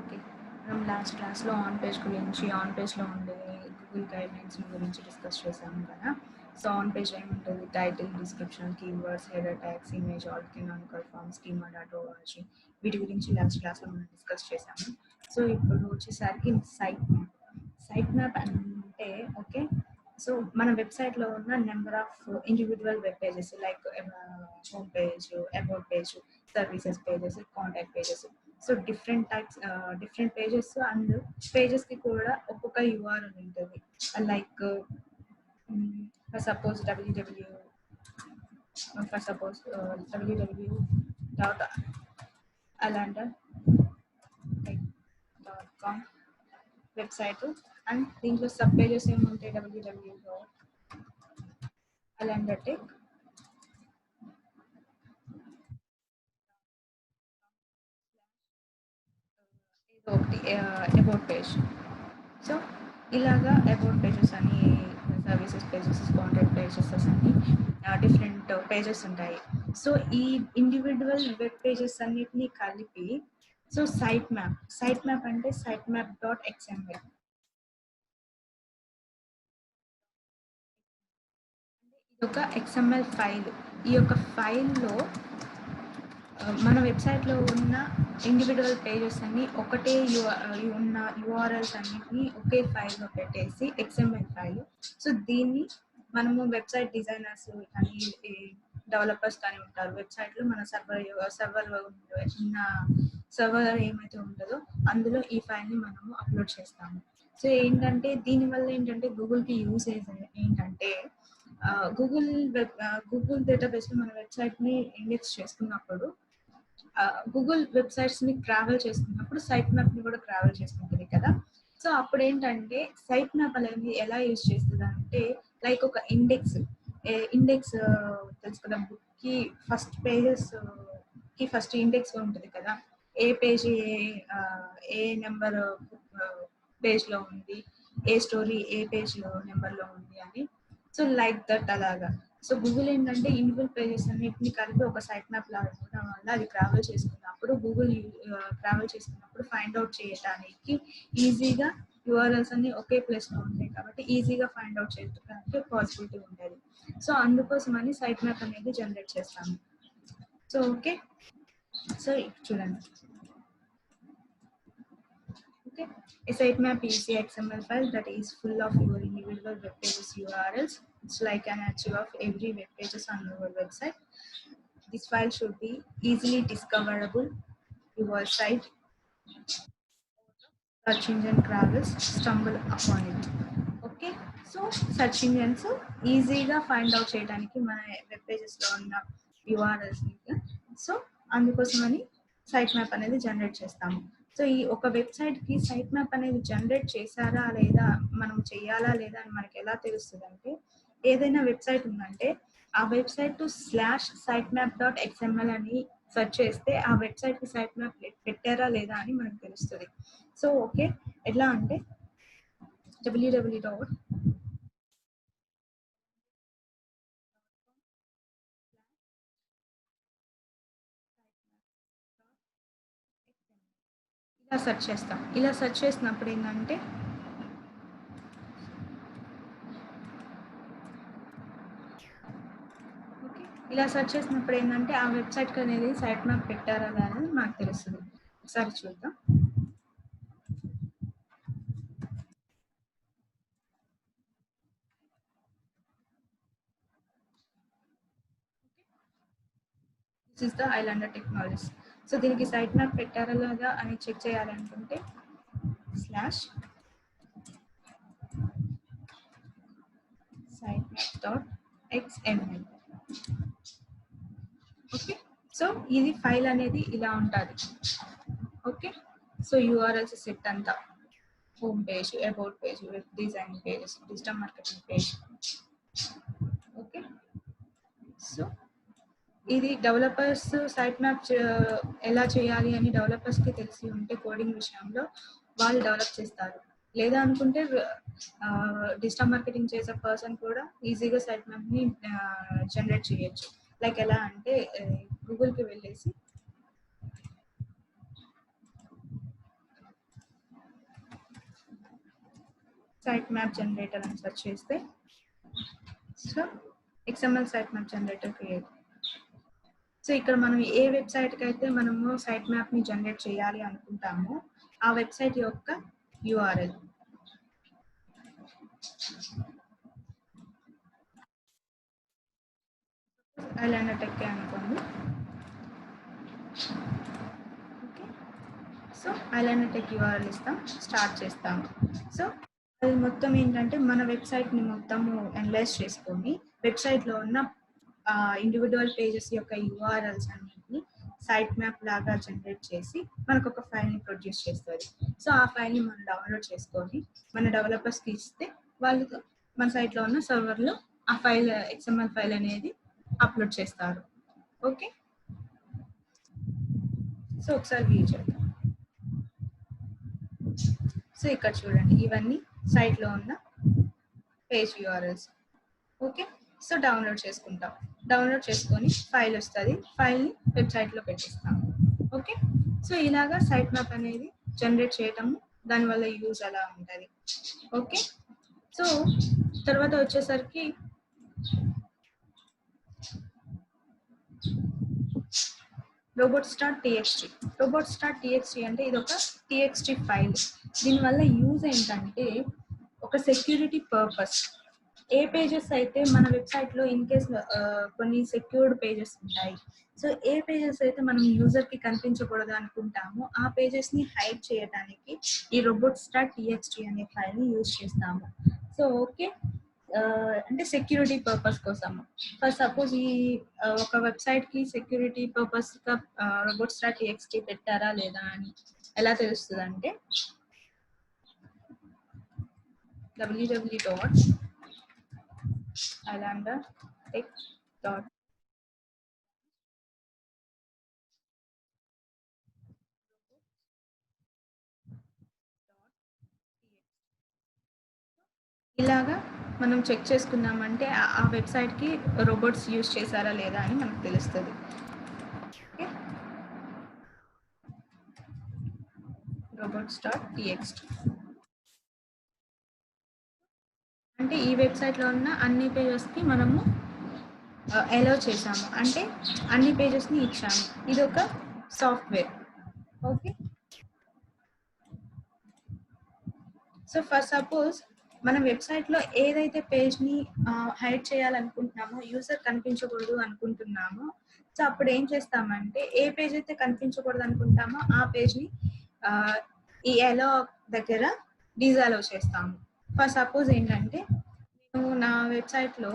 Okay. మనం last క్లాస్‌లో on page గురించి, ఆన్ పేజ్‌లో ఉండే గూగుల్ గైడ్‌లైన్స్ గురించి డిస్కస్ చేసాము కదా! సో, ఆన్ పేజ్ ఏముంటది? Title, description, keywords, header tags, image, alt canonical form, schema, data O R G వీటి గురించి లాస్ట్ క్లాస్‌లో మనం డిస్కస్ చేసాము. సో, ఇప్పుడు వచ్చేసరికి సైట్ మ్యాప్. సైట్ మ్యాప్ అంటే ఓకే. సో, మన వెబ్‌సైట్‌లో ఉన్న number of individual web pages like home page, about page, services pages, contact pages. So different pages and పేజెస్కి కూడా ఒక్కొక్క యూఆర్ఎల్ ఉంటుంది లైక్ సపోజ్ www డాట్ అలాంటి డాట్ కామ్ వెబ్సైట్ అండ్ దీంట్లో సబ్ పేజెస్ ఏముంటాయి www అలాంటి ఏదో ఒకటి అబౌట్ పేజ్. సో ఇలాగా అబౌట్ పేజెస్ అని సర్వీసెస్ పేజెస్ కాంటాక్ట్ పేజెస్ అని డిఫరెంట్ పేజెస్ ఉంటాయి. సో ఈ ఇండివిడ్యువల్ వెబ్ పేజెస్ అన్నిటినీ కలిపి సో సైట్ మ్యాప్ అంటే సైట్ మ్యాప్ డాట్ ఎక్స్ఎంఎల్ ఇది ఒక ఎక్స్ఎంఎల్ ఫైల్. ఈ యొక్క ఫైల్లో మన వెబ్సైట్లో ఉన్న ఇండివిడ్యువల్ పేజెస్ అన్ని ఒకటే ఉన్న యూఆర్ఎల్స్ అన్నిటిని ఒకే ఫైల్లో పెట్టేసి ఎక్స్ఎంఎల్ ఫైల్. సో దీన్ని మనము వెబ్సైట్ డిజైనర్స్ కానీ డెవలపర్స్ కానీ ఉంటారు వెబ్సైట్లో మన సర్వర్ ఏమైతే ఉంటుందో అందులో ఈ ఫైల్ని మనము అప్లోడ్ చేస్తాము. సో ఏంటంటే దీనివల్ల ఏంటంటే గూగుల్కి యూసేజ్ ఏంటంటే గూగుల్ డేటాబేస్లో మన వెబ్సైట్ని ఇండెక్స్ చేసుకున్నప్పుడు గూగుల్ వెబ్సైట్స్ని ట్రావెల్ చేస్తున్నప్పుడు సైట్ మ్యాప్ని కూడా ట్రావెల్ చేసుకుంటుంది కదా. సో అప్పుడు ఏంటంటే సైట్ మ్యాప్ అనేది ఎలా యూజ్ చేస్తుంది అంటే లైక్ ఒక ఇండెక్స్ తెలుసు కదా, బుక్కి ఫస్ట్ పేజెస్కి ఫస్ట్ ఇండెక్స్ ఉంటుంది కదా, ఏ పేజీ ఏ నెంబర్ పేజ్లో ఉంది, ఏ స్టోరీ ఏ పేజ్ నెంబర్లో ఉంది అని. సో లైక్ దట్ అలాగా. సో గూగుల్ ఏంటంటే ఇండివిజువల్ పేజెస్ అన్నిటిని కలిపి ఒక సైట్ మ్యాప్ లాగా ఉండడం వల్ల అది ట్రావెల్ చేసుకున్నప్పుడు ఫైండ్ అవుట్ చేయడానికి ఈజీగా యూఆర్ఎల్స్ అన్ని ఒకే ప్లేస్లో ఉంటాయి కాబట్టి ఈజీగా ఫైండ్ అవుట్ చేయడానికి పాసిబిలిటీ ఉంటుంది. సో అందుకోసమని సైట్ మ్యాప్ అనేది జనరేట్ చేస్తాము. So okay. సో చూడండి. Okay, a sitemap is a XML file that is full of your individual web pages URLs. It's like an archive of every web pages on your website. This file should be easily discoverable. Your site search engine travels stumble upon it. Okay, so search engines ఈజీగా find out చేయడానికి మన web పేజెస్లో ఉన్న URLs. So అందుకోసమని site map అనేది generate చేస్తాము. So ఈ ఒక వెబ్సైట్కి సైట్ మ్యాప్ అనేది జనరేట్ చేశారా లేదా, మనం చేయాలా లేదా అని మనకి ఎలా తెలుస్తుంది అంటే ఏదైనా వెబ్సైట్ ఉందంటే ఆ వెబ్సైట్ /sitemaps.xml అని సెర్చ్ చేస్తే ఆ వెబ్సైట్కి సైట్ మ్యాప్ పెట్టారా లేదా అని మనకు తెలుస్తుంది. సో ఓకే, ఎట్లా అంటే www ఇలా సెర్చ్ చేస్తాం. ఇలా సెర్చ్ చేసినప్పుడు ఏంటంటే ఓకే, ఇలా సెర్చ్ చేసినప్పుడు ఏంటంటే ఆ వెబ్సైట్కి అనేది సైట్ మ్యాప్ పెట్టారా అనేది మనకు తెలుస్తుంది. ఒకసారి చూద్దాం. This is the Islander technologies. So దీనికి సైట్ మ్యాప్ పెట్టారా లేదా అని చెక్ చేయాలనుకుంటే /sitemaps.xml. ఓకే, సో ఇది ఫైల్ అనేది ఇలా ఉంటుంది. ఓకే, సో యూఆర్ఎల్స్ సెట్ అంతా home page, about page, web design page, digital marketing page. Okay, so ఇది డెవలపర్స్ సైట్ మ్యాప్ ఎలా చేయాలి అని డెవలపర్స్కి తెలిసి ఉంటే కోడింగ్ విషయంలో వాళ్ళు డెవలప్ చేస్తారు. లేదా అనుకుంటే డిజిటల్ మార్కెటింగ్ చేసే పర్సన్ కూడా ఈజీగా సైట్ మ్యాప్ని జనరేట్ చేయొచ్చు. లైక్ ఎలా అంటే గూగుల్కి వెళ్ళేసి సైట్ మ్యాప్ జనరేటర్ అని సెర్చ్ చేస్తే so XML site map generator create. So ఇక్కడ మనం ఏ వెబ్సైట్కి అయితే మనము సైట్ మ్యాప్ని జనరేట్ చేయాలి అనుకుంటామో ఆ వెబ్సైట్ యొక్క URL. ఐలాండర్ టెక్ అనుకోండి. Okay, so Islander tech URL ఇస్తాం, స్టార్ట్ చేస్తాము. సో అది మొత్తం ఏంటంటే మన వెబ్సైట్ని మొత్తము అనలైజ్ చేసుకొని వెబ్సైట్లో ఉన్న ఇండివిజువల్ పేజెస్ యొక్క URLs అన్నింటినీ సైట్ మ్యాప్ లాగా జనరేట్ చేసి మనకు ఒక ఫైల్ని ప్రొడ్యూస్ చేస్తుంది. సో ఆ ఫైల్ని మనం డౌన్లోడ్ చేసుకొని మన డెవలపర్స్కి ఇస్తే వాళ్ళు మన సైట్లో ఉన్న సర్వర్లో ఆ ఫైల్ XML ఫైల్ అనేది అప్లోడ్ చేస్తారు. ఓకే, సో ఒకసారి వ్యూ చేద్దాం. సో ఇక్కడ చూడండి, ఇవన్నీ సైట్లో ఉన్న page URLs. Okay, so download చేసుకుంటాం. డౌన్లోడ్ చేసుకొని ఫైల్ వస్తుంది, ఫైల్ని వెబ్సైట్లో పెట్టిస్తాం. ఓకే, సో ఇలాగా సైట్ మ్యాప్ అనేది జనరేట్ చేయటము, దానివల్ల యూజ్ అలా ఉంటుంది. ఓకే, సో తర్వాత వచ్చేసరికి robots.txt. robots.txt అంటే ఇది ఒక TXT ఫైల్. దీనివల్ల యూజ్ ఏంటంటే ఒక సెక్యూరిటీ పర్పస్. ఏ పేజెస్ అయితే మన వెబ్సైట్లో ఇన్ కేస్ కొన్ని సెక్యూర్డ్ పేజెస్ ఉంటాయి. సో ఏ పేజెస్ అయితే మనం యూజర్కి కనిపించకూడదు అనుకుంటామో ఆ పేజెస్ని హైడ్ చేయడానికి ఈ robots.txt అనే ఫైల్ని యూజ్ చేస్తాము. సో ఓకే, అంటే సెక్యూరిటీ పర్పస్ కోసం. ఫర్ సపోజ్ ఈ ఒక వెబ్సైట్కి సెక్యూరిటీ పర్పస్గా robots.txt పెట్టారా లేదా అని ఎలా తెలుస్తుంది అంటే www.islandertech.com ఇలాగా మనం చెక్ చేసుకున్నామంటే ఆ వెబ్సైట్కి రోబోట్స్ యూజ్ చేశారా లేదా అని మనకు తెలుస్తుంది. ఓకే, robots.txt అంటే ఈ వెబ్సైట్లో ఉన్న అన్ని పేజెస్కి మనము అలౌ చేసాము, అంటే అన్ని పేజెస్ని ఇచ్చాము. ఇది ఒక software. Okay, so for suppose మనం వెబ్సైట్లో ఏదైతే పేజ్ని హైడ్ చేయాలనుకుంటున్నామో, యూజర్ కనిపించకూడదు అనుకుంటున్నామో, సో అప్పుడు ఏం చేస్తామంటే ఏ పేజ్ అయితే కనిపించకూడదు అనుకుంటామో ఆ పేజ్ని ఈ అలో దగ్గర డిజాలవ్ చేస్తాము. ఫర్ సపోజ్ ఏంటంటే నేను నా వెబ్సైట్లో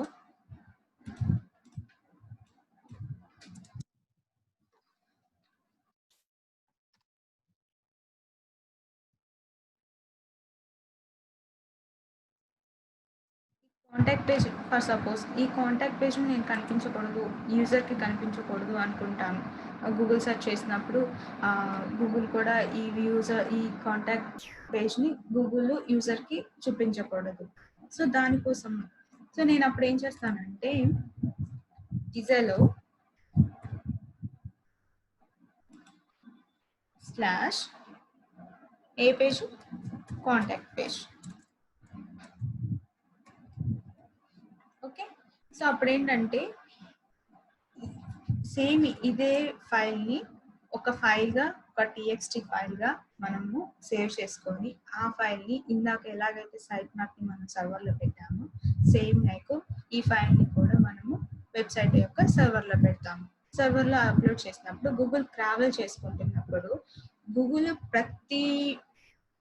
కాంటాక్ట్ పేజ్, ఫర్ సపోజ్ ఈ కాంటాక్ట్ పేజ్ని నేను కనిపించకూడదు, యూజర్కి కనిపించకూడదు అనుకుంటాను. గూగుల్ సెర్చ్ చేసినప్పుడు గూగుల్ కూడా ఈ కాంటాక్ట్ పేజ్ని గూగుల్ యూజర్కి చూపించకూడదు. సో దానికోసం సో నేను అప్పుడు ఏం చేస్తానంటే డిజైలో స్లాష్ ఏ page, contact page. Okay, so అప్పుడు ఏంటంటే సేమ్ ఇదే ఫైల్ని ఒక ఫైల్గా, ఒక TXT ఫైల్గా మనము సేవ్ చేసుకొని ఆ ఫైల్ని ఇందాక ఎలాగైతే సైట్ మ్యాప్ని మనం సర్వర్లో పెట్టామో సేమ్ లైక్ ఈ ఫైల్ని కూడా మనము వెబ్సైట్ యొక్క సర్వర్లో పెడతాము. సర్వర్లో అప్లోడ్ చేసినప్పుడు గూగుల్ ట్రావెల్ చేసుకుంటున్నప్పుడు గూగుల్ ప్రతి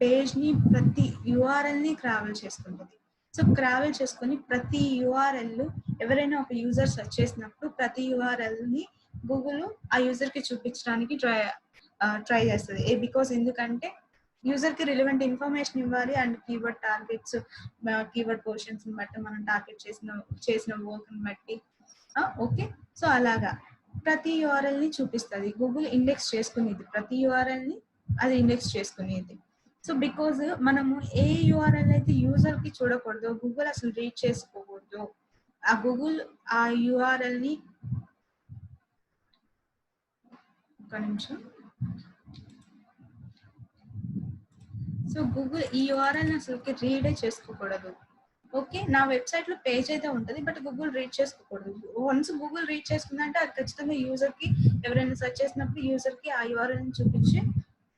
పేజ్ని, ప్రతి URLని ట్రావెల్ చేసుకుంటుంది. సో ట్రావెల్ చేసుకొని ప్రతి URL ఎవరైనా ఒక యూజర్ సెర్చ్ చేసినప్పుడు ప్రతి URLని గూగుల్ ఆ యూజర్కి చూపించడానికి ట్రై చేస్తుంది. బికాస్ ఎందుకంటే యూజర్కి రిలవెంట్ ఇన్ఫర్మేషన్ ఇవ్వాలి and keyword targets, keyword positions బట్టి మనం టార్గెట్ చేసిన వర్క్ని బట్టి. ఓకే, సో అలాగా ప్రతి URLని చూపిస్తుంది. గూగుల్ ఇండెక్స్ చేసుకునేది ప్రతి URLని, అది ఇండెక్స్ చేసుకునేది. సో బికాజ్ మనము ఏ URL అయితే యూజర్కి చూడకూడదు, గూగుల్ అసలు రీడ్ చేసుకోకూడదు, ఆ గూగుల్ ఆ URLని ఒక నిమిషం. సో గూగుల్ ఈ యూఆర్ఎల్ అసలుకి రీడే చేసుకోకూడదు. ఓకే, నా వెబ్సైట్ లో పేజ్ అయితే ఉంటుంది, బట్ గూగుల్ రీడ్ చేసుకోకూడదు. వన్స్ గూగుల్ రీడ్ చేసుకుందంటే అది ఖచ్చితంగా యూజర్ కి, ఎవరైనా సెర్చ్ చేసినప్పుడు యూజర్ కి ఆ యూఆర్ఎల్ చూపించే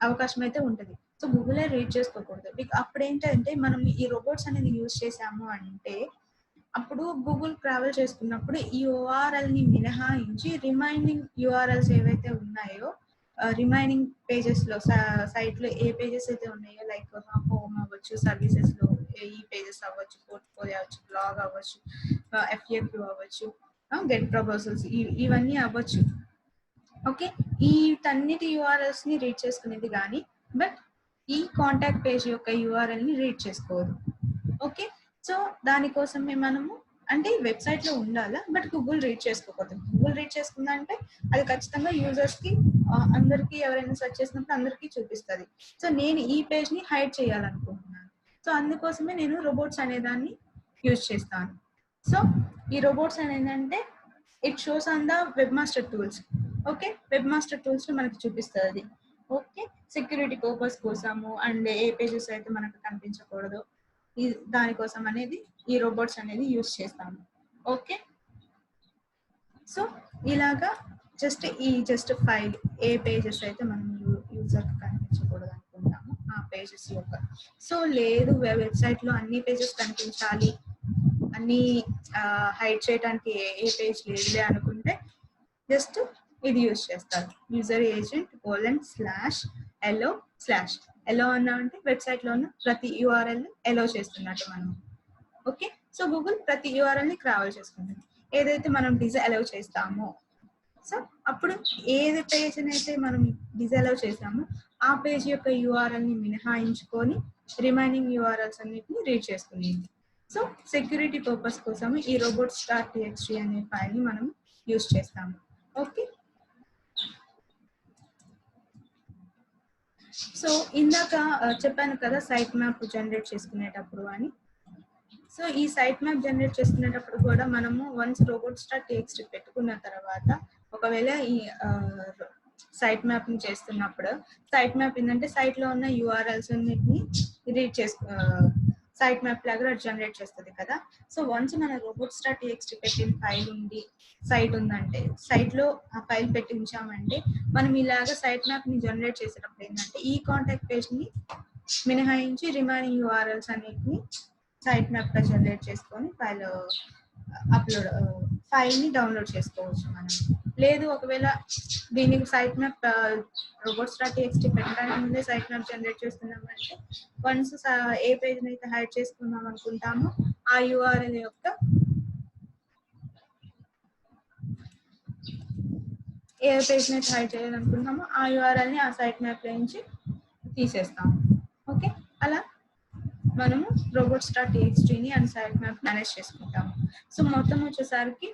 అవకాశం అయితే ఉంటుంది. సో గూగులే రీడ్ చేసుకోకూడదు. అప్పుడు ఏంటంటే మనం ఈ రోబోట్స్ అనేది యూజ్ చేసాము అంటే అప్పుడు గూగుల్ ట్రావెల్ చేసుకున్నప్పుడు ఈ యూఆర్ఎల్ ని మినహాయించి రిమైనింగ్ యూఆర్ఎల్స్ ఏవైతే ఉన్నాయో, రిమైనింగ్ పేజెస్ లో సైట్ లో ఏ పేజెస్ అయితే ఉన్నాయో, లైక్ హోమ్ అవ్వచ్చు, సర్వీసెస్ లో ఈ పేజెస్ అవ్వచ్చు, పోర్ట్ఫోలియో అవ్వచ్చు, బ్లాగ్ అవ్వచ్చు, ఎఫ్ఏక్యూ అవ్వచ్చు, గెట్ ప్రపోజల్స్, ఇవన్నీ అవ్వచ్చు. ఓకే, ఈ వీటన్నిటి యూఆర్ఎల్స్ ని రీడ్ చేసుకునేది కానీ బట్ ఈ కాంటాక్ట్ పేజ్ యొక్క యూఆర్ఎల్ ని రీడ్ చేసుకోదు. ఓకే, సో దానికోసమే మనము అంటే వెబ్సైట్ లో ఉండాలా, బట్ గూగుల్ రీడ్ చేసుకోకూడదు. గూగుల్ రీడ్ చేసుకుందంటే అది ఖచ్చితంగా యూజర్స్ కి, అందరికి ఎవరైనా సెర్చ్ చేసినప్పుడు అందరికీ చూపిస్తుంది. సో నేను ఈ పేజ్ ని హైడ్ చేయాలనుకుంటున్నాను. సో అందుకోసమే నేను రోబోట్స్ అనే దాన్ని యూజ్ చేస్తాను. సో ఈ రోబోట్స్ అనేది అంటే it shows on the web master tools. Okay, web master tools లో మనకి చూపిస్తుంది అది. ఓకే, సెక్యూరిటీ పర్పస్ కోసము అండ్ ఏ పేజెస్ అయితే మనకు కనిపించకూడదు దానికోసం అనేది ఈ రోబోట్స్ అనేది యూజ్ చేస్తాము. ఓకే, సో ఇలాగా జస్ట్ ఫైల్ ఏ పేజెస్ అయితే మనం యూజర్ కనిపించకూడదు అనుకుంటాము ఆ పేజెస్ యొక్క. సో లేదు వెబ్సైట్ లో అన్ని పేజెస్ కనిపించాలి, అన్ని హైడ్ చేయడానికి ఏ పేజ్ లేదులే అనుకుంటే జస్ట్ ఇది యూజ్ చేస్తారు, యూజర్ ఏజెంట్ /allow/allow అన్నా అంటే వెబ్సైట్ లో ఉన్న ప్రతి యూఆర్ఎల్ ఎలో చేస్తున్నట్టు మనం. ఓకే, సో గూగుల్ ప్రతి యూఆర్ఎల్ ని ట్రావెల్ చేసుకుంటుంది. ఏదైతే మనం డిజఅలౌ చేస్తామో, సో అప్పుడు ఏది పేజ్ అయితే మనం డిజఅలౌ చేసామో ఆ పేజ్ యొక్క యూఆర్ఎల్ ని మినహాయించుకొని రిమైనింగ్ యూఆర్ఎల్స్ అన్నిటిని రీడ్ చేసుకుంది. సో సెక్యూరిటీ పర్పస్ కోసం ఈ robots.txt అనే ఫైల్ ని మనం యూజ్ చేస్తాము. ఓకే, సో ఇందాక చెప్పాను కదా సైట్ మ్యాప్ జనరేట్ చేసుకునేటప్పుడు అని. సో ఈ సైట్ మ్యాప్ జనరేట్ చేసుకునేటప్పుడు కూడా మనము వన్స్ robots.txt పెట్టుకున్న తర్వాత ఒకవేళ ఈ సైట్ మ్యాప్ ని చేస్తున్నప్పుడు సైట్ మ్యాప్ ఏంటంటే సైట్ లో ఉన్న యూఆర్ఎల్స్ అన్నిటిని రీడ్ చేసుకో సైట్ మ్యాప్ లాగా జనరేట్ చేస్తుంది కదా. సో వన్స్ మన robots.txt పెట్టిన ఫైల్ ఉంది, సైట్ ఉందంటే సైట్ లో ఆ ఫైల్ పెట్టి ఉంచామంటే మనం ఇలాగా సైట్ మ్యాప్ ని జనరేట్ చేసేటప్పుడు ఏంటంటే ఈ కాంటాక్ట్ పేజ్ ని మినహాయించి రిమైనింగ్ యూఆర్ఎల్స్ అన్నిటిని సైట్ మ్యాప్ గా జనరేట్ చేసుకొని ఫైల్ ని డౌన్లోడ్ చేసుకోవచ్చు మనం. లేదు ఒకవేళ దీనికి సైట్ మ్యాప్ robots.txt పెట్టడానికి ముందే సైట్ మ్యాప్ జనరేట్ చేస్తున్నామంటే వన్స్ ఏ పేజ్ అయితే హైడ్ చేసుకుందాం అనుకుంటామో ఆ యూఆర్ఎల్ యొక్క ఏ పేజ్ అయితే హైడ్ చేయాలనుకుంటున్నామో ఆ యూఆర్ఎల్ ని ఆ సైట్ మ్యాప్ లో నుంచి తీసేస్తాము. ఓకే, అలా మనము robots.txt ని అండ్ సైట్ మ్యాప్ మేనేజ్ చేసుకుంటాము. సో మొత్తం వచ్చేసరికి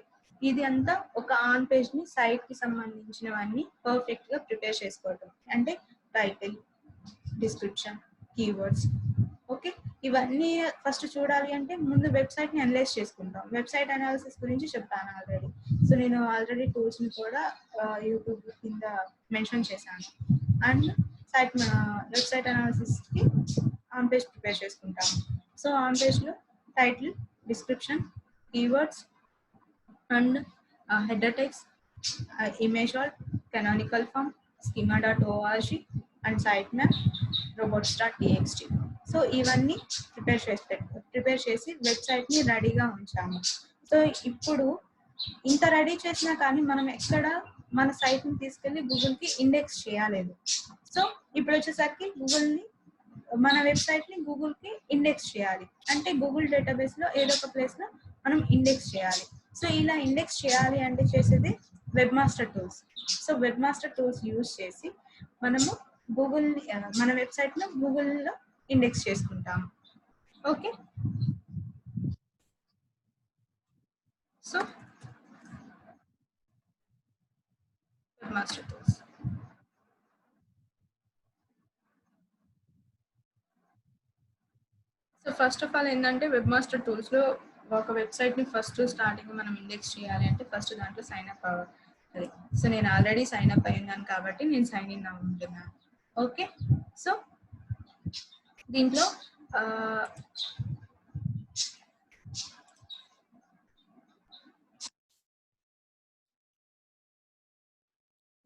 ఇది అంతా ఒక ఆన్ పేజ్ ని సైట్ కి సంబంధించినవన్నీ పర్ఫెక్ట్ గా ప్రిపేర్ చేసుకోవటం, అంటే టైటిల్, డిస్క్రిప్షన్, కీవర్డ్స్. ఓకే, ఇవన్నీ ఫస్ట్ చూడాలి అంటే ముందు వెబ్సైట్ ని అనలైజ్ చేసుకుంటాం. వెబ్సైట్ అనాలిసిస్ గురించి చెప్పాను ఆల్రెడీ. సో నేను ఆల్రెడీ టూల్స్ ని కూడా యూట్యూబ్ కింద మెన్షన్ చేశాను. అండ్ వెబ్సైట్ అనాలిసిస్ కి ఆన్ పేజ్ ప్రిపేర్ చేసుకుంటాము. సో ఆన్ పేజ్ లో title, description, keywords and header text, image alt, canonical form, schema.org and site map, robots.txt. So ఇవన్నీ prepare చేసి వెబ్సైట్ ని రెడీగా ఉంచాము. సో ఇప్పుడు ఇంత రెడీ చేసినా కానీ మనం ఎక్కడ మన సైట్ ని తీసుకెళ్లి గూగుల్ కి ఇండెక్స్ చేయలేదు. సో ఇప్పుడు వచ్చేసరికి గూగుల్ ని మన వెబ్సైట్ ని గూగుల్ కి ఇండెక్స్ చేయాలి అంటే గూగుల్ డేటాబేస్ లో ఏదో ఒక ప్లేస్ లో మనం ఇండెక్స్ చేయాలి. సో ఇలా ఇండెక్స్ చేయాలి అంటే చేసేది web master tools. So web master tools use చేసి మనము గూగుల్ మన వెబ్సైట్ లో గూగుల్ లో ఇండెక్స్ చేసుకుంటాము. Okay, so web master tools. So first of all ఏంటంటే వెబ్ మాస్టర్ టూల్స్ లో ఒక వెబ్సైట్ ని ఫస్ట్ స్టార్టింగ్ మనం ఇండెక్స్ చేయాలి అంటే ఫస్ట్ దాంట్లో సైన్ అప్ అవ్వాలి. సో నేను ఆల్రెడీ సైన్ అప్ అయ్యాను కాబట్టి నేను సైన్ ఇన్ అవ్వుతున్నాను. ఓకే, సో దీంట్లో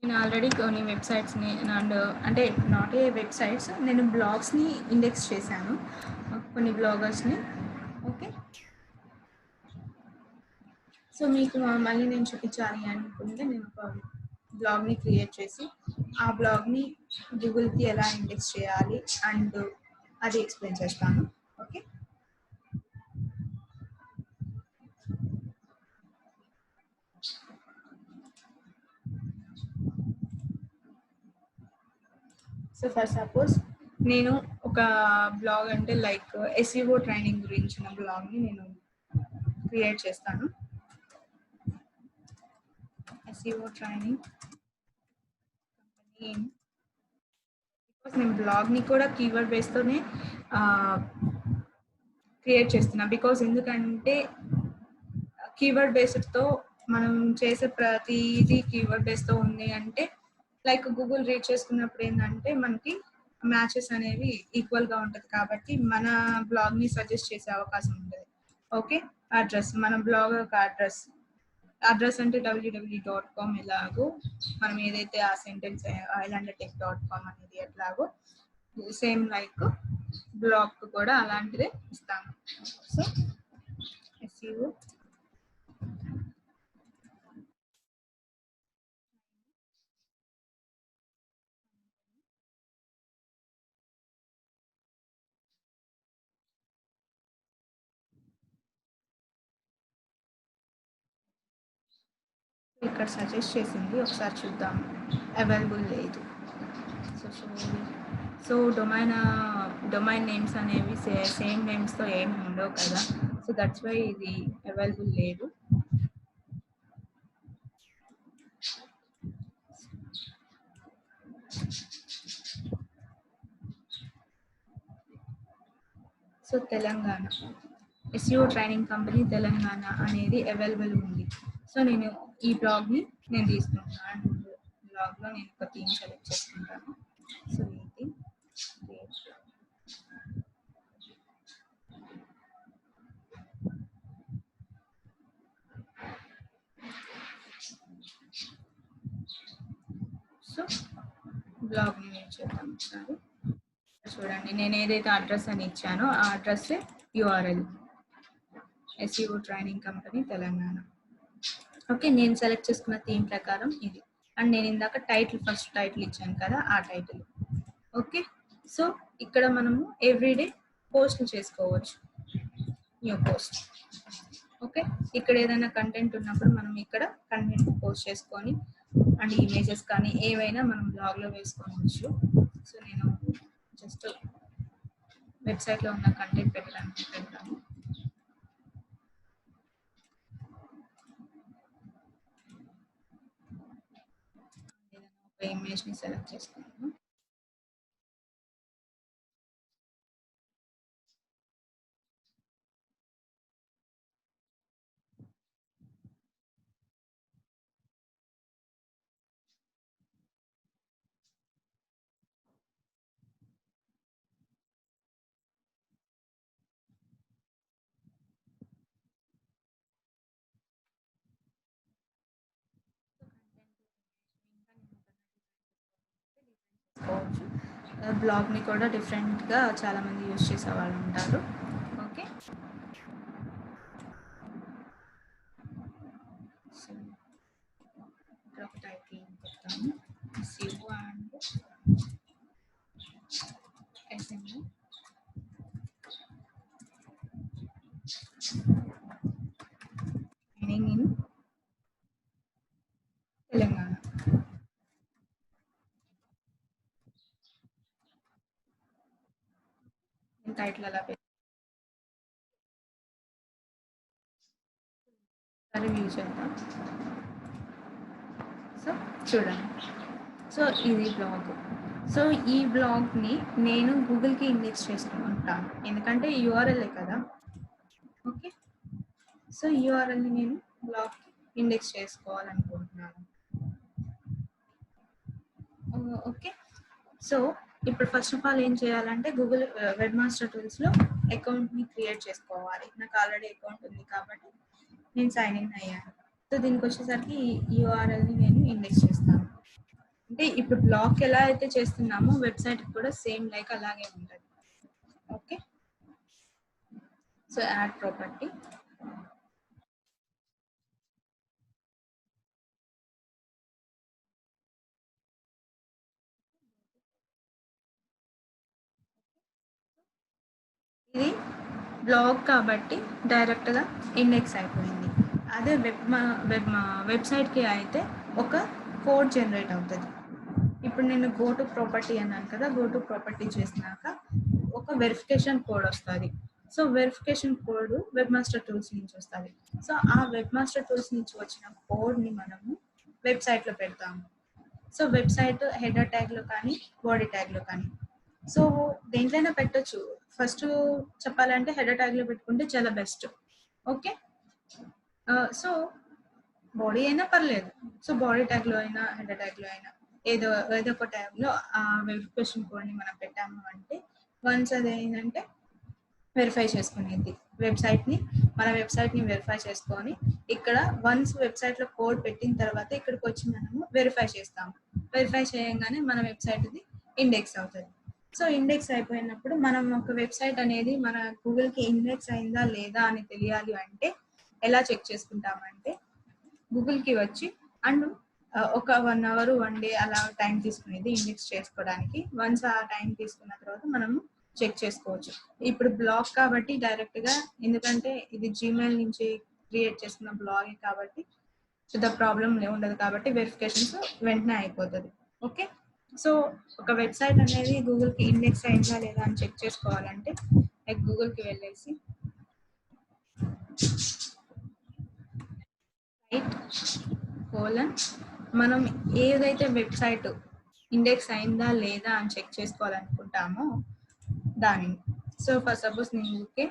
నేను ఆల్రెడీ కొన్ని వెబ్సైట్స్ని అండ్ అంటే నాట్ ఏ వెబ్సైట్స్, నేను బ్లాగ్స్ని ఇండెక్స్ చేశాను, కొన్ని బ్లాగర్స్ని. ఓకే, సో మీకు మళ్ళీ నేను చూపించాలి అనుకుంటే నేను ఒక బ్లాగ్ని క్రియేట్ చేసి ఆ బ్లాగ్ని గూగుల్కి ఎలా ఇండెక్స్ చేయాలి అండ్ అది ఎక్స్ప్లెయిన్ చేస్తాను. ఓకే, సో ఫర్ సపోజ్ నేను ఒక బ్లాగ్ అంటే లైక్ ఎస్ఈఓ ట్రైనింగ్ గురించిన బ్లాగ్ని నేను క్రియేట్ చేస్తాను. ఎస్ఈఓ ట్రైనింగ్ కంపెనీ, బికాస్ నేను బ్లాగ్ని కూడా కీవర్డ్ బేస్తోనే క్రియేట్ చేస్తున్నా. బికాజ్ ఎందుకంటే కీవర్డ్ బేస్డ్తో మనం చేసే ప్రతిదీ కీవర్డ్ బేస్తో ఉంది అంటే లైక్ గూగుల్ రీడ్ చేసుకున్నప్పుడు ఏంటంటే మనకి మ్యాచెస్ అనేవి ఈక్వల్గా ఉంటుంది కాబట్టి మన బ్లాగ్ని సజెస్ట్ చేసే అవకాశం ఉంటుంది. ఓకే, అడ్రస్, మన బ్లాగ్ యొక్క అడ్రస్ అంటే www.com ఎలాగో మనం ఏదైతే ఆ సెంటెన్స్ islandtech.com అనేది ఎట్లాగో సేమ్ లైక్ బ్లాగ్ కూడా అలాంటిదే ఇస్తాను. సో ఎస్ఈఓ ఇక్కడ సజెస్ట్ చేసింది, ఒకసారి చూద్దాం. అవైలబుల్ లేదు. సో డొమైన్ నేమ్స్ అనేవి సేమ్ నేమ్స్తో ఏమి ఉండవు కదా, సో దట్స్ వై ఇది అవైలబుల్ లేదు. So Telangana SEO training company Telangana అనేది అవైలబుల్ ఉంది. సో నేను ఈ బ్లాగ్ని నేను తీసుకుంటాను అండ్ బ్లాగ్లో నేను ఒక థీమ్ సెలెక్ట్ చేసుకుంటాను. సో ఇది సో బ్లాగ్ని నేను చేద్దాం ఒకసారి. చూడండి, నేను ఏదైతే అడ్రస్ అని ఇచ్చానో ఆ address URL SEO training company Telangana. Okay, నేను సెలెక్ట్ చేసుకున్న థీమ్ ప్రకారం ఇది. అండ్ నేను ఇందాక ఫస్ట్ టైటిల్ ఇచ్చాను కదా, ఆ టైటిల్. ఓకే, సో ఇక్కడ మనము ఎవ్రీడే పోస్ట్ చేసుకోవచ్చు, న్యూ పోస్ట్. ఓకే, ఇక్కడ ఏదైనా కంటెంట్ ఉన్నప్పుడు మనం ఇక్కడ కంటెంట్ పోస్ట్ చేసుకొని అండ్ ఇమేజెస్ కానీ ఏవైనా మనం బ్లాగ్లో వేసుకోవచ్చు. సో నేను జస్ట్ వెబ్సైట్లో ఉన్న కంటెంట్ పెట్టడానికి పెడతాను. ఏదైనా ఒక ఇమేజ్ని సెలెక్ట్ చేసుకున్నాను. బ్లాగ్ని కూడా డిఫరెంట్గా చాలామంది యూజ్ చేసే వాళ్ళు ఉంటారు. ఓకే, సో ఇక్కడ ఒక టైటిల్ పెడతాను, SEO and SMO training in Telangana. Title అలా రివ్యూ చేద్దాం. సో చూడండి, సో ఇది బ్లాగ్. సో ఈ బ్లాగ్ని నేను గూగుల్కి ఇండెక్స్ చేసుకుంటాను ఎందుకంటే యూఆర్ఎల్ఏ కదా. ఓకే, సో యూఆర్ఎల్ని నేను బ్లాగ్కి ఇండెక్స్ చేసుకోవాలనుకుంటున్నాను. ఓకే, సో ఇప్పుడు ఫస్ట్ ఆఫ్ ఆల్ ఏం చేయాలంటే గూగుల్ వెబ్ మాస్టర్ టూల్స్లో అకౌంట్ని క్రియేట్ చేసుకోవాలి. నాకు ఆల్రెడీ అకౌంట్ ఉంది కాబట్టి నేను సైన్ ఇన్ అయ్యాను. సో దీనికి వచ్చేసరికి ఈ యూఆర్ఎల్ని నేను ఇండెక్స్ చేస్తాను. అంటే ఇప్పుడు బ్లాగ్ ఎలా అయితే చేస్తున్నామో వెబ్సైట్ కూడా సేమ్ లైక్ అలాగే ఉంటుంది. Okay, so add property. ఇది బ్లాగ్ కాబట్టి డైరెక్ట్గా ఇండెక్స్ అయిపోయింది. అదే వెబ్సైట్కి అయితే ఒక కోడ్ జనరేట్ అవుతుంది. ఇప్పుడు నేను గో టు ప్రాపర్టీ అన్నాను కదా, గో టు ప్రాపర్టీ చేసినాక ఒక వెరిఫికేషన్ కోడ్ వస్తుంది. So verification code web master tools నుంచి వస్తుంది. సో ఆ వెబ్ మాస్టర్ టూల్స్ నుంచి వచ్చిన కోడ్ని మనము వెబ్సైట్లో పెడతాము. సో వెబ్సైట్ హెడర్ ట్యాగ్లో కానీ బాడీ ట్యాగ్లో కానీ, సో దేంట్లైనా పెట్టొచ్చు. ఫస్ట్ చెప్పాలంటే హెడర్ ట్యాగ్లో పెట్టుకుంటే చాలా బెస్ట్. ఓకే, సో బాడీ అయినా పర్లేదు. సో బాడీ ట్యాగ్లో అయినా హెడర్ ట్యాగ్లో అయినా ఏదో ఒక ట్యాగ్లో ఆ వెరిఫికేషన్ కోడ్ని మనం పెట్టాము అంటే వన్స్ అది ఏంటంటే వెరిఫై చేసుకునేది మన వెబ్సైట్ని వెరిఫై చేసుకొని ఇక్కడ వన్స్ వెబ్సైట్లో కోడ్ పెట్టిన తర్వాత ఇక్కడికి వచ్చి మనము వెరిఫై చేస్తాము. వెరిఫై చేయగానే మన వెబ్సైట్ది ఇండెక్స్ అవుతుంది. సో ఇండెక్స్ అయిపోయినప్పుడు మనం ఒక వెబ్సైట్ అనేది మన గూగుల్కి ఇండెక్స్ అయిందా లేదా అని తెలియాలి అంటే ఎలా చెక్ చేసుకుంటామంటే గూగుల్కి వచ్చి అండ్ ఒక 1 hour 1 day అలా టైం తీసుకునేది ఇండెక్స్ చేసుకోవడానికి. వన్స్ ఆ టైం తీసుకున్న తర్వాత మనము చెక్ చేసుకోవచ్చు. ఇప్పుడు బ్లాగ్ కాబట్టి డైరెక్ట్గా, ఎందుకంటే ఇది జీమెయిల్ నుంచి క్రియేట్ చేసుకున్న బ్లాగే కాబట్టి పెద్ద ప్రాబ్లం ఉండదు కాబట్టి వెరిఫికేషన్స్ వెంటనే అయిపోతుంది. ఓకే, సో ఒక వెబ్సైట్ అనేది గూగుల్కి ఇండెక్స్ అయిందా లేదా అని చెక్ చేసుకోవాలంటే లైక్ గూగుల్కి వెళ్ళేసి సైట్ : మనం ఏదైతే వెబ్సైట్ ఇండెక్స్ అయిందా లేదా అని చెక్ చేసుకోవాలనుకుంటామో దానిని. సో ఫర్ సపోజ్ నేను ఊరికే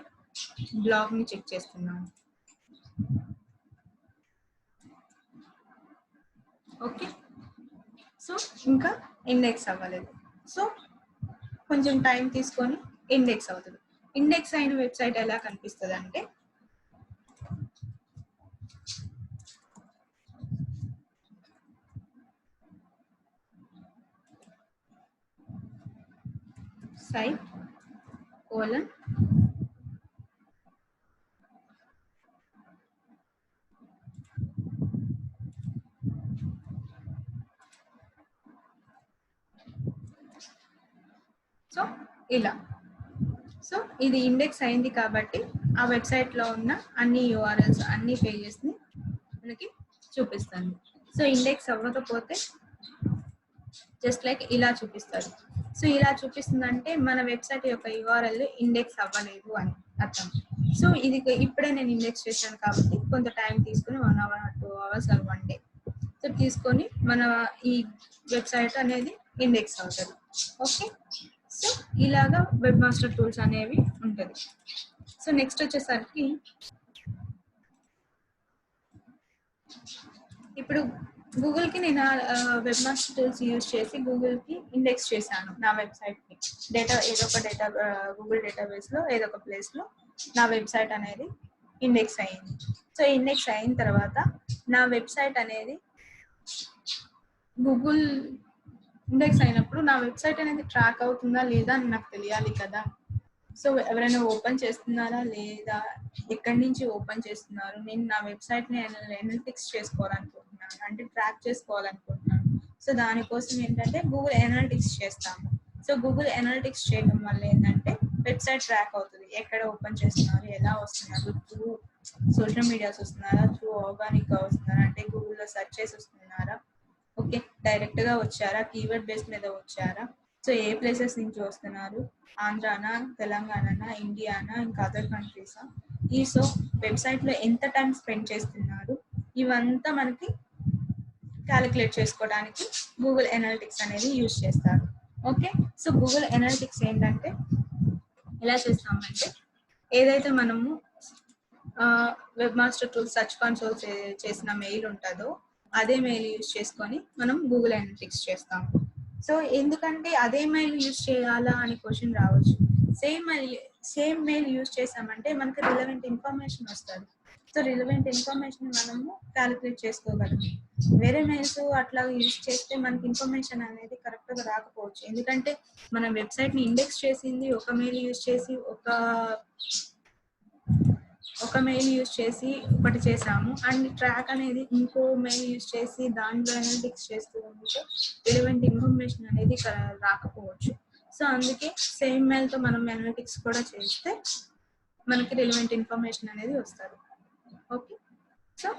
బ్లాగ్ని చెక్ చేస్తున్నాను. ఓకే, సో ఇంకా ఇండెక్స్ అవ్వలేదు. సో కొంచెం టైం తీసుకొని ఇండెక్స్ అవుతుంది. ఇండెక్స్ అయిన వెబ్సైట్ ఎలా కనిపిస్తుంది అంటే site : సో ఇలా. సో ఇది ఇండెక్స్ అయింది కాబట్టి ఆ వెబ్సైట్లో ఉన్న అన్ని యూఆర్ఎల్స్ అన్ని పేజెస్ని మనకి చూపిస్తుంది. సో ఇండెక్స్ అవ్వకపోతే జస్ట్ లైక్ ఇలా చూపిస్తుంది. సో ఇలా చూపిస్తుందంటే మన వెబ్సైట్ యొక్క యూఆర్ఎల్ ఇండెక్స్ అవ్వలేదు అని అర్థం. సో ఇది ఇప్పుడే నేను ఇండెక్స్ చేశాను కాబట్టి కొంత టైం తీసుకుని 1 hour 2 hours 1 day సో తీసుకొని మన ఈ వెబ్సైట్ అనేది ఇండెక్స్ అవుతుంది. ఓకే, సో ఇలాగా వెబ్ మాస్టర్ టూల్స్ అనేవి ఉంటుంది. సో నెక్స్ట్ వచ్చేసరికి ఇప్పుడు గూగుల్కి నేను వెబ్ మాస్టర్ టూల్స్ యూజ్ చేసి గూగుల్కి ఇండెక్స్ చేశాను నా వెబ్సైట్ని. ఏదో ఒక గూగుల్ డేటాబేస్లో ఏదో ఒక ప్లేస్లో నా వెబ్సైట్ అనేది ఇండెక్స్ అయ్యింది. సో ఇండెక్స్ అయిన తర్వాత నా వెబ్సైట్ అనేది గూగుల్ ఇండెక్స్ అయినప్పుడు నా వెబ్సైట్ అనేది ట్రాక్ అవుతుందా లేదా అని నాకు తెలియాలి కదా. సో ఎవరైనా ఓపెన్ చేస్తున్నారా లేదా, ఎక్కడి నుంచి ఓపెన్ చేస్తున్నారు, నేను నా వెబ్సైట్ని ఎనలిటిక్స్ చేసుకోవాలనుకుంటున్నాను, అంటే ట్రాక్ చేసుకోవాలనుకుంటున్నాను. సో దానికోసం ఏంటంటే గూగుల్ ఎనలిటిక్స్ చేస్తాము. సో గూగుల్ ఎనలిటిక్స్ చేయడం వల్ల ఏంటంటే వెబ్సైట్ ట్రాక్ అవుతుంది. ఎక్కడ ఓపెన్ చేస్తున్నారు, ఎలా వస్తున్నారు, త్రూ సోషల్ మీడియాస్ వస్తున్నారా, త్రూ ఆర్గానిక్గా వస్తున్నారా, అంటే గూగుల్లో సెర్చ్ చేసి వస్తున్నారా, ఓకే డైరెక్ట్గా వచ్చారా, కీవర్డ్ బేస్ మీద వచ్చారా, సో ఏ ప్లేసెస్ నుంచి వస్తున్నారు, ఆంధ్రానా, తెలంగాణనా, ఇండియానా, ఇంకా అదర్ కంట్రీసా, ఈ సో వెబ్సైట్లో ఎంత టైం స్పెండ్ చేస్తున్నారు, ఇవంతా మనకి క్యాలిక్యులేట్ చేసుకోవడానికి గూగుల్ ఎనలిటిక్స్ అనేది యూజ్ చేస్తారు. ఓకే, సో గూగుల్ ఎనలిటిక్స్ ఏంటంటే ఎలా చేస్తామంటే ఏదైతే మనము web master tool search console చేసిన మెయిల్ ఉంటుందో అదే మెయిల్ యూజ్ చేసుకొని మనం గూగుల్ ఎనలిటిక్స్ చేస్తాము. సో ఎందుకంటే అదే మెయిల్ యూజ్ చేయాలా అని క్వశ్చన్ రావచ్చు. సేమ్ మెయిల్ యూజ్ చేసామంటే మనకి రిలవెంట్ ఇన్ఫర్మేషన్ వస్తుంది. సో రిలవెంట్ ఇన్ఫర్మేషన్ మనము క్యాలిక్యులేట్ చేసుకోగలం. వేరే మెయిల్స్ అట్లా యూజ్ చేస్తే మనకి ఇన్ఫర్మేషన్ అనేది కరెక్ట్గా రాకపోవచ్చు. ఎందుకంటే మన వెబ్సైట్ని ఇండెక్స్ చేసింది ఒక మెయిల్ యూజ్ చేసి ఒక మెయిల్ యూజ్ చేసి ఒకటి చేసాము, అండ్ ట్రాక్ అనేది ఇంకో మెయిల్ యూజ్ చేసి దాంట్లో అనలిటిక్స్ చేస్తూ ఉంటే రిలవెంట్ ఇన్ఫర్మేషన్ అనేది రాకపోవచ్చు. సో అందుకే సేమ్ మెయిల్తో మనం అనలిటిక్స్ కూడా చేస్తే మనకి రిలవెంట్ ఇన్ఫర్మేషన్ అనేది వస్తుంది. Okay, so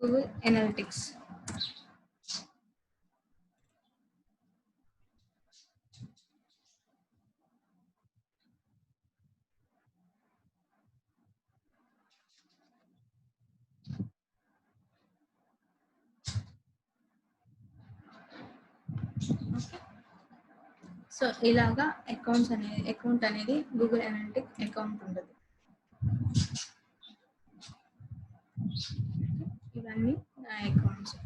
Google analytics. So ఇలాగా అకౌంట్ అనేది గూగుల్ అనలిటిక్ అకౌంట్ ఉండదు. ఇవన్నీ నా అకౌంట్స్.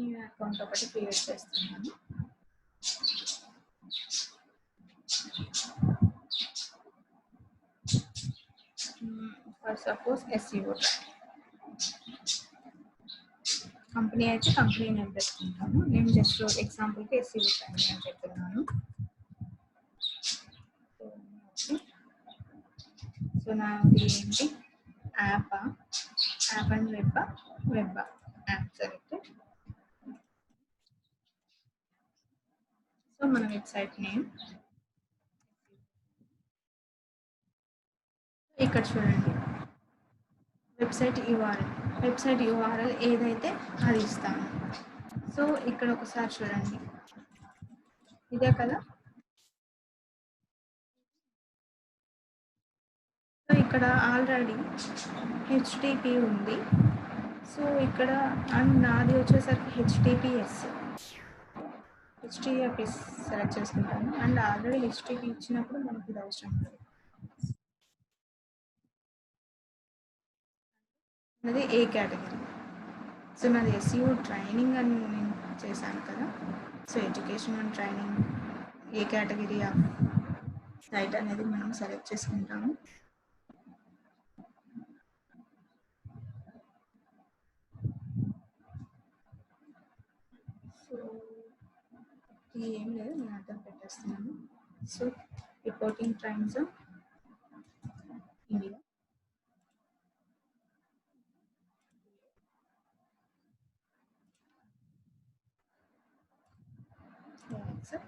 ఈ అకౌంట్ ఒకటి క్రియేట్ చేస్తున్నాను. ఫర్ సపోజ్ SEO కంపెనీ అయితే కంపెనీ నేమ్ పెట్టుకుంటాను. నేను జస్ట్ ఎగ్జాంపుల్కి SEO ట్రైనింగ్ అని చెప్తున్నాను. సో నాది ఏంటి, app and web app selected. So మన వెబ్సైట్ నేమ్ ఇక్కడ చూడండి, వెబ్సైట్ యూఆర్ఎల్ ఏదైతే అది ఇస్తాను. సో ఇక్కడ ఒకసారి చూడండి, ఇదే కదా. సో ఇక్కడ ఆల్రెడీ HTTP ఉంది. సో ఇక్కడ అండ్ నాది వచ్చేసరికి HTTPS సెలెక్ట్ చేసుకుంటాను. అండ్ ఆల్రెడీ HTTP ఇచ్చినప్పుడు మనకి ఇది అవసరం లేదు. అది ఏ కేటగిరీ. సో నాది SEO ట్రైనింగ్ అని నేను చేశాను కదా. సో ఎడ్యుకేషన్ అండ్ ట్రైనింగ్ ఏ కేటగిరీ ఆఫ్ సైట్ అనేది మనం సెలెక్ట్ చేసుకుంటాము. సో ఇది ఏం లేదు, నేను అర్థం పెట్టేస్తున్నాను. So reporting time zone India, sir.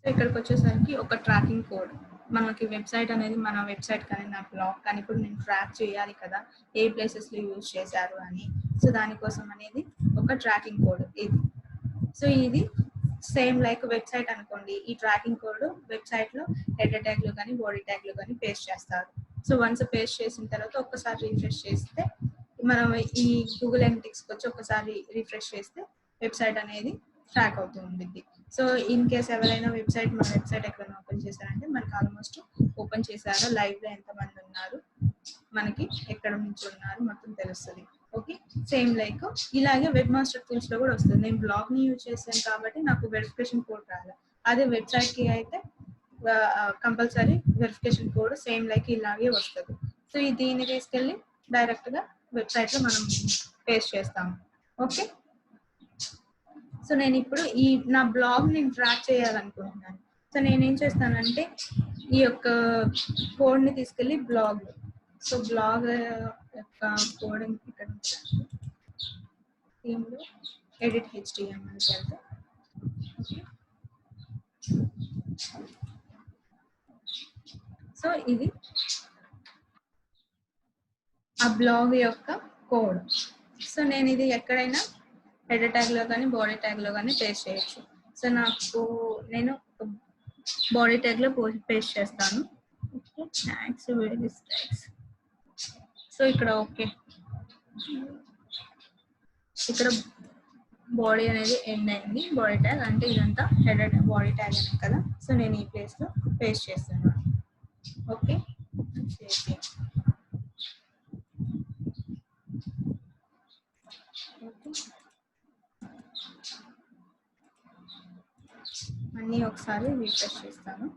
So ఇక్కడికి వచ్చేసరికి ఒక ట్రాకింగ్ కోడ్, మనకి వెబ్సైట్ అనేది మన వెబ్సైట్ కానీ నా బ్లాగ్ కానీ ఇప్పుడు నేను ట్రాక్ చేయాలి కదా ఏ ప్లేసెస్లో యూజ్ చేశారు అని. సో దానికోసం అనేది ఒక ట్రాకింగ్ కోడ్ ఇది. సో ఇది సేమ్ లైక్ వెబ్సైట్ అనుకోండి, ఈ ట్రాకింగ్ కోడ్ వెబ్సైట్లో హెడర్ ట్యాగ్లు కానీ బాడీ ట్యాగ్లు కానీ పేస్ట్ చేస్తారు. సో వన్స్ పేస్ట్ చేసిన తర్వాత ఒక్కసారి రిఫ్రెష్ చేస్తే మనం ఈ గూగుల్ అనలిటిక్స్కి వచ్చి ఒకసారి రిఫ్రెష్ చేస్తే వెబ్సైట్ అనేది ట్రాక్ అవుతూ ఉంటుంది. సో ఇన్ కేస్ ఎవరైనా మన వెబ్సైట్ ఎక్కడైనా ఓపెన్ చేశారంటే మనకి ఆల్మోస్ట్ ఓపెన్ చేశారో, లైవ్లో ఎంతమంది ఉన్నారు, మనకి ఎక్కడ నుంచి ఉన్నారు మొత్తం తెలుస్తుంది. ఓకే, సేమ్ లైక్ ఇలాగే వెబ్ మాస్టర్ టూల్స్లో కూడా వస్తుంది. నేను బ్లాగ్ని యూజ్ చేశాను కాబట్టి నాకు వెరిఫికేషన్ కోడ్ రావాలి. అదే వెబ్సైట్కి అయితే compulsory verification code same like ఇలాగే వస్తుంది. సో దీన్ని తీసుకెళ్ళి డైరెక్ట్గా వెబ్సైట్లో మనం పేస్ట్ చేస్తాము. ఓకే, సో నేను ఇప్పుడు నా బ్లాగ్ నేను ట్రాక్ చేయాలనుకుంటున్నాను. సో నేనేం చేస్తానంటే ఈ యొక్క కోడ్ని తీసుకెళ్ళి బ్లాగ్ యొక్క కోడ్ ఇక్కడ థీమ్లో ఎడిట్ HTML వెళ్తే, ఓకే, సో ఇది ఆ బ్లాగ్ యొక్క కోడ్. సో నేను ఇది ఎక్కడైనా హెడర్ ట్యాగ్లో కానీ బాడీ ట్యాగ్లో కానీ పేస్ట్ చేయొచ్చు. సో నాకు నేను బాడీ ట్యాగ్లో పేస్ట్ చేస్తాను. Tags various tags. సో ఇక్కడ ఓకే, ఇక్కడ బాడీ అనేది ఎండ్ అయింది. బాడీ ట్యాగ్ అంటే ఇదంతా హెడర్ బాడీ ట్యాగ్ అనే కదా. సో నేను ఈ ప్లేస్లో పేస్ట్ చేస్తున్నాను. ఓకే, అన్నీ ఒకసారి రీఫ్రెష్ చేస్తాను.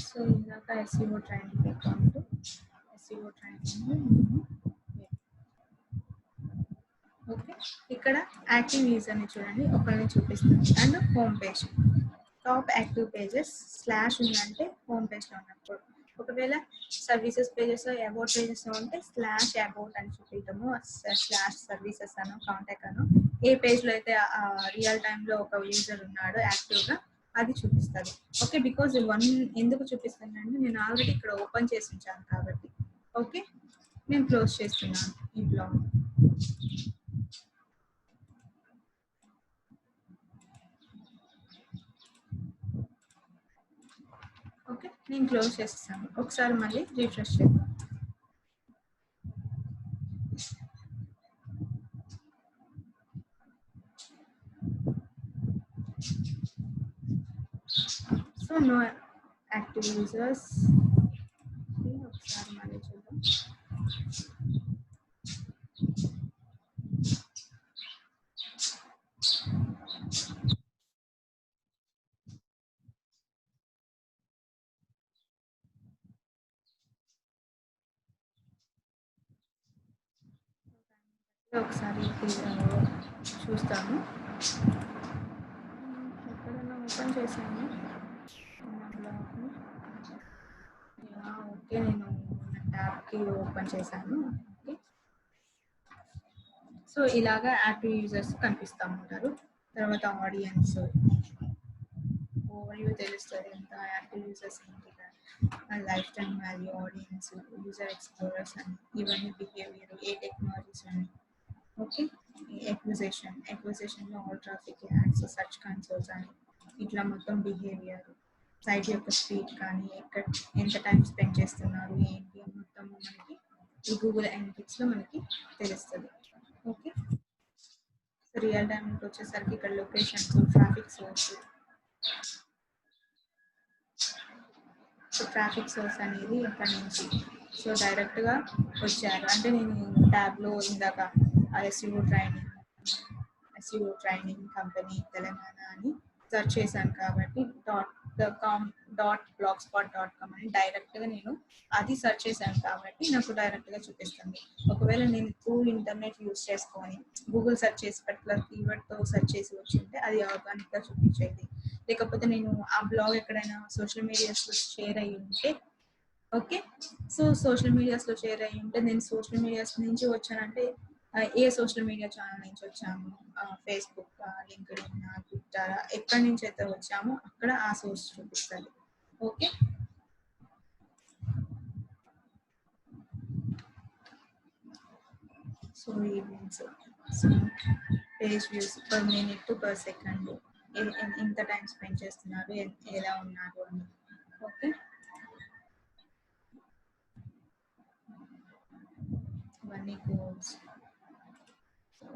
సో ఇందాక SEO training account, SEO training. Okay, ఇక్కడ యాక్టివ్ యూజర్ని చూడండి, ఒకరిని చూపిస్తుంది. And home page, top active pages slash ఉందంటే హోమ్ పేజ్లో ఉన్నప్పుడు. ఒకవేళ సర్వీసెస్ పేజెస్ అబౌట్ పేజెస్ ఉంటే స్లాష్ అబౌట్ అని చూపించడము, స్లాష్ సర్వీసెస్ అను కాంటాక్ట్ అను ఏ పేజ్లో అయితే రియల్ టైంలో ఒక యూజర్ ఉన్నాడో యాక్టివ్గా అది చూపిస్తుంది. ఓకే, బికాజ్ వన్ ఎందుకు చూపిస్తానంటే నేను ఆల్రెడీ ఇక్కడ ఓపెన్ చేసి ఉంచాను కాబట్టి. ఓకే, నేను క్లోజ్ చేస్తున్నాను ఈ బ్లాగ్. ఓకే, నేను క్లోజ్ చేస్తాను. ఒకసారి మళ్ళీ రిఫ్రెష్ చేద్దాం. So no active users. ఒకసారి మళ్ళీ చూద్దాం. ఒకసారి చూస్తాను. ఎక్కడైనా ఓపెన్ చేశాను ఓకే, నేను ట్యాబ్కి ఓపెన్ చేశాను. ఓకే, సో ఇలాగా యాక్టివ్ యూజర్స్ కనిపిస్తూ ఉంటారు. తర్వాత ఆడియన్స్ ఓవర్వ్యూ తెలుస్తుంది, ఎంత యాక్టివ్ యూజర్స్ ఏంటి, lifetime value, audience, user explorers అని, ఇవన్నీ బిహేవియర్, ఏ టెక్నాలజీస్ అని. ఓకే, ఎక్విజిషన్లో all traffic, ads, search consoles అని, ఇట్లా మొత్తం బిహేవియర్, సైట్ యొక్క స్పీడ్ కానీ, ఎంత టైం స్పెండ్ చేస్తున్నారు ఏంటి అని మొత్తం మనకి ఈ గూగుల్ అనలిటిక్స్లో మనకి తెలుస్తుంది. ఓకే, సో రియల్ టైంకి వచ్చేసరికి ఇక్కడ locations, traffic source. So traffic source అనేది ఇక్కడ నుంచి సో డైరెక్ట్గా వచ్చారు అంటే నేను ట్యాబ్లో ఇందాక SEO ట్రైనింగ్ కంపెనీ తెలంగాణ అని సెర్చ్ చేశాను కాబట్టి .blogspot.com అని డైరెక్ట్గా నేను అది సెర్చ్ చేశాను కాబట్టి నాకు డైరెక్ట్గా చూపిస్తుంది. ఒకవేళ నేను త్రూ ఇంటర్నెట్ యూజ్ చేసుకొని గూగుల్ సెర్చ్ చేసి పర్టికులర్ కీవర్డ్తో సెర్చ్ చేసి వచ్చింటే అది ఆర్గానిక్గా చూపించేది. లేకపోతే నేను ఆ బ్లాగ్ ఎక్కడైనా సోషల్ మీడియాస్లో షేర్ అయ్యి ఉంటే ఓకే, సో సోషల్ మీడియాస్లో షేర్ అయ్యి ఉంటే నేను సోషల్ మీడియాస్ నుంచి వచ్చానంటే ఏ సోషల్ మీడియా ఛానల్ నుంచి వచ్చాము, ఫేస్బుక్, లింక్డ్ఇన్, ట్విట్టర్, ఎక్కడి నుంచి అయితే వచ్చామో అక్కడ ఆ సోర్స్ చూపిస్తుంది. Okay, so events, so page views per minute per second, ఎంత టైం స్పెండ్ చేస్తున్నారు, ఎలా ఉన్నారు అని. ఓకే, ఇవన్నీ గోల్స్. సో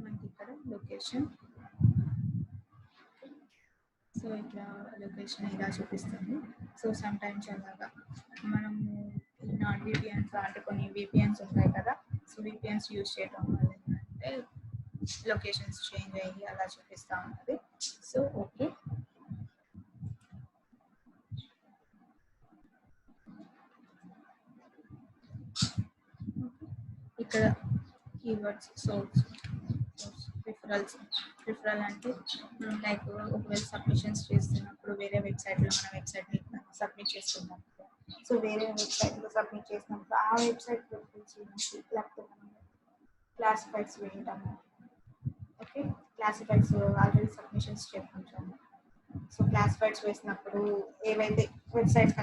మనకి ఇక్కడ లొకేషన్, సో ఇట్లా లొకేషన్ ఇలా చూపిస్తుంది. సో సమ్ టైమ్స్ అలాగా మనము నాన్ VPNs అంటే కొన్ని VPNs ఉంటాయి కదా, సో VPNs యూజ్ చేయడం వల్ల ఏంటంటే లొకేషన్స్ చేంజ్ అయ్యి అలా చూపిస్తూ ఉంటుంది. సో ఓకే, ఇక్కడ కీవర్డ్స్ సోర్స్ రిఫరల్ అంటే లైక్ ఒకవేళ సబ్మిషన్స్ చేస్తున్నప్పుడు వేరే వెబ్సైట్లో మన వెబ్సైట్ని సబ్మిట్ చేస్తున్నప్పుడు సో వేరే వెబ్సైట్లో సబ్మిట్ చేసినప్పుడు ఆ వెబ్సైట్ ప్రిఫరెన్స్ గురించి లేకపోతే మనం క్లాసిఫైడ్స్ వింటాము. ఓకే, క్లాసిఫైడ్స్ ఆల్రెడీ సబ్మిషన్స్ చేసుకుంటాము. సో క్లాసిఫైడ్స్ వేసినప్పుడు ఏవైతే వెబ్సైట్స్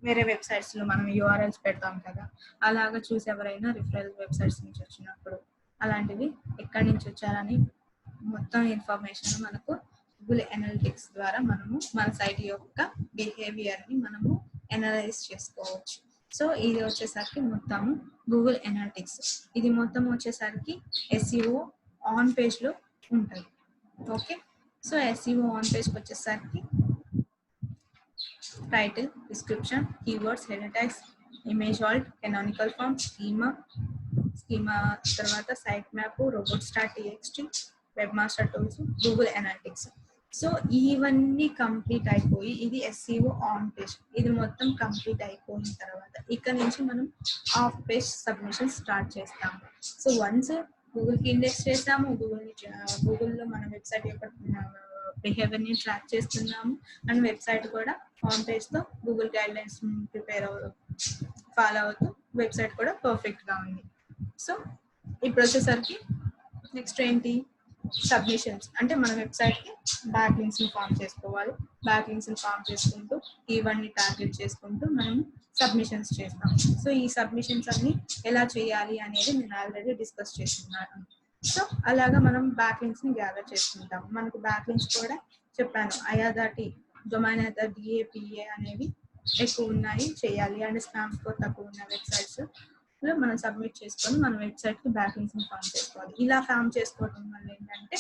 వేరే వెబ్సైట్స్లో మనం యూఆర్ఎల్స్ పెడతాం కదా, అలాగా చూసి ఎవరైనా రిఫరల్ వెబ్సైట్స్ నుంచి వచ్చినప్పుడు అలాంటివి ఎక్కడి నుంచి వచ్చారని మొత్తం ఇన్ఫర్మేషన్ మనకు గూగుల్ ఎనాలిటిక్స్ ద్వారా మనము మన సైట్ యొక్క బిహేవియర్ని మనము ఎనలైజ్ చేసుకోవచ్చు. సో ఇది వచ్చేసరికి మొత్తము గూగుల్ ఎనాలిటిక్స్. ఇది మొత్తం వచ్చేసరికి ఎస్ఈఓ ఆన్ పేజ్లో ఉంటుంది. ఓకే, సో ఎస్ఈఓ ఆన్ పేజ్కి వచ్చేసరికి title, description, keywords, header tags, image alt, canonical form, schema తర్వాత site map, robot star TXT, web master tools, Google analytics. So ఇవన్నీ కంప్లీట్ అయిపోయి ఇది ఎస్ఈఓ ఆన్ పేజ్. ఇది మొత్తం కంప్లీట్ అయిపోయిన తర్వాత ఇక్కడ నుంచి మనం ఆఫ్ పేజ్ సబ్మిషన్ స్టార్ట్ చేస్తాము. సో వన్స్ గూగుల్కి ఇండెక్స్ చేస్తాము, గూగుల్లో మన వెబ్సైట్ యొక్క బిహేవియర్ని ట్రాక్ చేస్తున్నాము అండ్ వెబ్సైట్ కూడా ఆన్ పేజ్తో గూగుల్ గైడ్లైన్స్ ఫాలో అవుతూ వెబ్సైట్ కూడా పర్ఫెక్ట్గా ఉంది. సో ఇప్పుడు వచ్చేసరికి నెక్స్ట్ ఏంటి, సబ్మిషన్స్. అంటే మన వెబ్సైట్కి బ్యాక్ లింక్స్ని ఫామ్ చేసుకోవాలి. బ్యాక్ లింక్స్ని ఫామ్ చేసుకుంటూ కీవర్డ్ని టార్గెట్ చేసుకుంటూ మనం సబ్మిషన్స్ చేస్తాం. సో ఈ సబ్మిషన్స్ అన్ని ఎలా చేయాలి అనేది నేను ఆల్రెడీ డిస్కస్ చేస్తున్నాను. సో అలాగా మనం బ్యాక్ లింక్స్ని గ్యాదర్ చేసుకుంటాం. మనకు బ్యాక్ లింక్స్ కూడా చెప్పాను, ఐఆర్ఆర్టీ, డొమైన్ అథర్, డిఏపిఏ అనేవి ఎక్కువ ఉన్నాయి చేయాలి అండ్ స్పామ్ స్కోర్ తక్కువ ఉన్న వెబ్సైట్స్ లో మనం సబ్మిట్ చేసుకొని మన వెబ్సైట్కి బ్యాక్ లింక్స్ని ఫామ్ చేసుకోవాలి. ఇలా ఫామ్ చేసుకోవడం వల్ల ఏంటంటే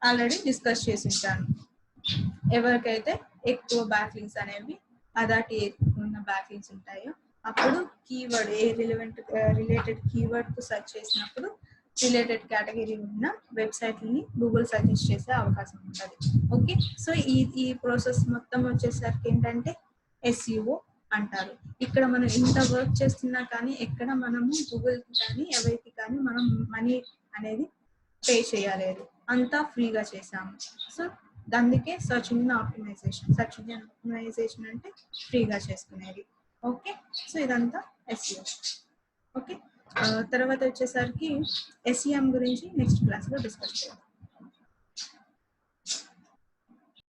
ఆల్రెడీ డిస్కస్ చేసి ఉంటాను, ఎవరికైతే ఎక్కువ బ్యాక్ లింక్స్ అనేవి అథారిటీ ఉన్న బ్యాక్ లింక్స్ ఉంటాయో అప్పుడు కీవర్డ్ రిలేటెడ్ కీవర్డ్కు సెర్చ్ చేసినప్పుడు రిలేటెడ్ కేటగిరీ ఉన్న వెబ్సైట్ని గూగుల్ సజెస్ట్ చేసే అవకాశం ఉంటుంది. ఓకే, సో ఈ ప్రాసెస్ మొత్తం వచ్చేసరికి ఏంటంటే ఎస్ఈఓ అంటారు. ఇక్కడ మనం ఎంత వర్క్ చేస్తున్నా కానీ ఎక్కడ మనము గూగుల్కి కానీ ఎవరికి కానీ మనం మనీ అనేది పే చేయలేదు, అంతా ఫ్రీగా చేసాము. సో అందుకే సర్చ్ ఇంజిన్ ఆప్టిమైజేషన్ అంటే ఫ్రీగా చేసుకునేది. ఓకే, సో ఇదంతా ఎస్ఈఓ. ఓకే, తర్వాత వచ్చేసరికి ఎస్ఈఎం గురించి నెక్స్ట్ క్లాస్లో డిస్కస్ చేద్దాం.